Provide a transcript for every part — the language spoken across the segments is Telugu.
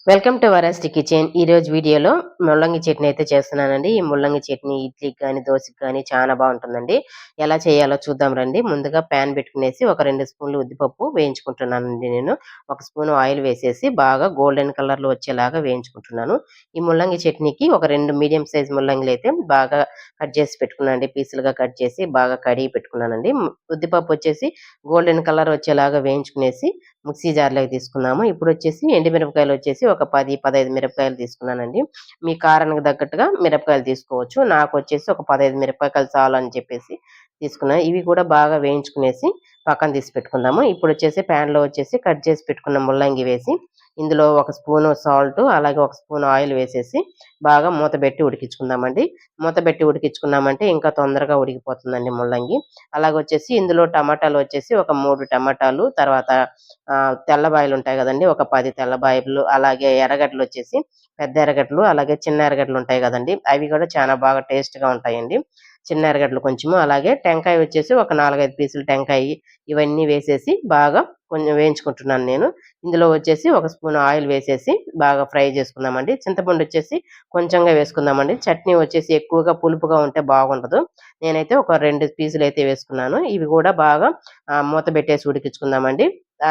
Welcome to వరస్టి kitchen. ఈరోజు వీడియోలో ముల్లంగి చట్నీ అయితే చేస్తున్నానండి. ఈ ముల్లంగి చట్నీ ఇడ్లీకి కానీ దోశకి కానీ చాలా బాగుంటుందండి. ఎలా చేయాలో చూద్దాం రండి. ముందుగా ప్యాన్ పెట్టుకునేసి ఒక 2 స్పూన్లు ఉద్దిపప్పు వేయించుకుంటున్నానండి నేను. 1 స్పూన్ ఆయిల్ వేసేసి బాగా గోల్డెన్ కలర్లో వచ్చేలాగా వేయించుకుంటున్నాను. ఈ ముల్లంగి చట్నీకి ఒక 2 మీడియం సైజ్ ముల్లంగిలు అయితే బాగా కట్ చేసి పెట్టుకున్నానండి. పీసులుగా కట్ చేసి బాగా కడిగి పెట్టుకున్నానండి. ఉద్దిపప్పు వచ్చేసి గోల్డెన్ కలర్ వచ్చేలాగా వేయించుకునేసి మిక్సీ జార్‌లోకి తీసుకున్నాము. ఇప్పుడొచ్చేసి ఎండుమిరపకాయలొచ్చేసి ఒక 10, 15 మిరపకాయలు తీసుకున్నానండి. మీ కారానికి తగ్గట్టుగా మిరపకాయలు తీసుకోవచ్చు. నాకొచ్చేసి ఒక 15 మిరపకాయలు చాలని చెప్పేసి తీసుకున్నాను. ఇవి కూడా బాగా వేయించుకునేసి పక్కన తీసి పెట్టుకుందాము. ఇప్పుడొచ్చేసి ప్యాన్‌లో వచ్చేసి కట్ చేసి పెట్టుకున్న ముల్లంగి వేసి, ఇందులో ఒక స్పూను సాల్టు, అలాగే ఒక స్పూన్ ఆయిల్ వేసేసి బాగా మూతబెట్టి ఉడికించుకుందామండి. మూతబెట్టి ఉడికించుకున్నామంటే ఇంకా తొందరగా ఉడికిపోతుందండి ముల్లంగి. అలాగొచ్చేసి ఇందులో టమాటాలు వచ్చేసి ఒక 3 టమాటాలు, తర్వాత తెల్లబాయలుంటాయి గదండీ! ఒక 10 తెల్లబాయలు, అలాగే ఎర్రగడ్డలొచ్చేసి పెద్ద ఎర్రగడ్డలు, అలాగే చిన్న ఎర్రగడ్డలుంటాయి గదండీ! అవి గూడా చాలా బాగా టేస్ట్‌గా ఉంటాయండి. చిన్న ఎర్రగడ్డలు కొంచెము, అలాగే టెంకాయ వచ్చేసి ఒక 4, 5 పీసులు టెంకాయి, ఇవన్నీ వేసేసి బాగా కొంచెం వేయించుకుంటున్నాను నేను. ఇందులో వచ్చేసి ఒక స్పూన్ ఆయిల్ వేసేసి బాగా ఫ్రై చేసుకుందామండి. చింతపండొచ్చేసి కొంచెంగా వేసుకుందామండి. చట్నీ వచ్చేసి ఎక్కువగా పులుపుగా ఉంటే బాగుండదు. నేనైతే ఒక 2 పీసులైతే వేసుకున్నాను. ఇవి గూడా బాగా మూత బెట్టేసి ఉడికించుకుందామండి.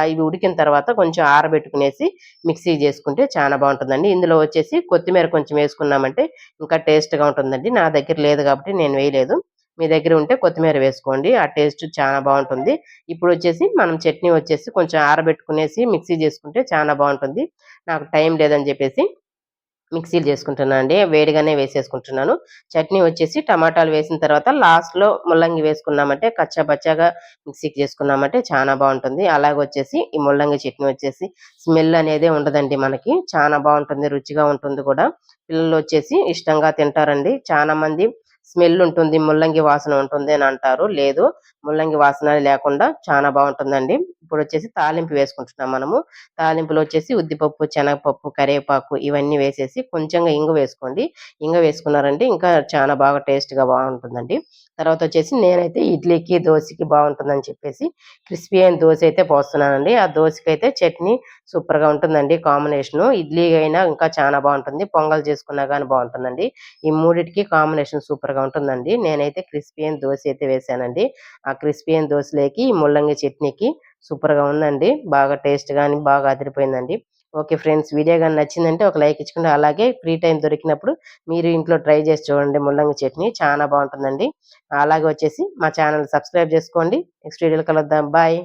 ఇవి ఉడికిన తర్వాత కొంచెం ఆరబెట్టుకునేసి మిక్సీ చేసుకుంటే చాలా బాగుంటుందండి. ఇందులో వచ్చేసి కొత్తిమీర కొంచెం వేసుకున్నామంటే ఇంకా టేస్ట్‌గా ఉంటుందండి. నా దగ్గర లేదు కాబట్టి నేను వేయలేదు. మీ దగ్గర ఉంటే కొత్తిమీర వేసుకోండి. ఆ టేస్ట్ చాలా బాగుంటుంది. ఇప్పుడొచ్చేసి మనం చట్నీ వచ్చేసి కొంచెం ఆరబెట్టుకునేసి మిక్సీ చేసుకుంటే చాలా బాగుంటుంది. నాకు టైం లేదని చెప్పేసి మిక్సీలు చేసుకుంటున్నానండి. వేడిగానే వేసేసుకుంటున్నాను. చట్నీ వచ్చేసి టమాటాలు వేసిన తర్వాత లాస్ట్‌లో ముల్లంగి వేసుకున్నామంటే కచ్చా పచ్చాగా మిక్సీకి చేసుకున్నామంటే చానా బావుంటుంది. అలాగొచ్చేసి ఈ ముల్లంగి చట్నీ వచ్చేసి స్మెల్ అనేదే ఉండదండి మనకి. చానా బావుంటుంది. రుచిగా ఉంటుంది కూడా. పిల్లలొచ్చేసి ఇష్టంగా తింటారండి. చానా మంది స్మెల్ ఉంటుంది, ముల్లంగి వాసన ఉంటుంది అని అంటారు. లేదు, ముల్లంగి వాసన లేకుండా చానా బావుంటుందండి. ఇప్పుడొచ్చేసి తాలింపు వేసుకుంటున్నాం మనము. తాలింపులో వచ్చేసి ఉద్దిపప్పు, శనగపప్పు, కరివేపాకు ఇవన్నీ వేసేసి కొంచెంగా ఇంగువ వేసుకోండి. ఇంగువ వేసుకున్నారంటే ఇంకా చాలా బాగా టేస్ట్‌గా బావుంటుందండి. తర్వాతొచ్చేసి నేనైతే ఇడ్లీకి, దోసకి బావుంటుందని చెప్పేసి క్రిస్పీ అయిన దోస అయితే పోస్తున్నానండి. ఆ దోసకైతే చట్నీ సూపర్‌గా ఉంటుందండి కాంబినేషను. ఇడ్లీ అయినా ఇంకా చానా బావుంటుంది. పొంగల్ చేసుకున్నా గాని బావుంటుందండి. ఈ మూడిటికి కాంబినేషన్ సూపర్‌గా ఉంటుందండి. నేనైతే క్రిస్పీ అయిన దోస అయితే వేశానండి. ఆ క్రిస్పీ అయిన దోసలోకి ఈ ముల్లంగి చట్నీకి సూపర్‌గా ఉందండి. బాగా టేస్ట్ గాని బాగా అదిరిపోయిందండి. ఓకే ఫ్రెండ్స్, వీడియో గాని నచ్చిందంటే ఒక లైక్ ఇచ్చుకోండి. అలాగే ఫ్రీ టైమ్ దొరికినప్పుడు మీరు ఇంట్లో ట్రై చేసి చూడండి ముల్లంగి చట్నీ. చానా బావుంటుందండి. అలాగే వచ్చేసి మా ఛానెల్ సబ్స్క్రైబ్ చేసుకోండి. నెక్స్ట్ వీడియోలో కలుద్దాం. బాయ్.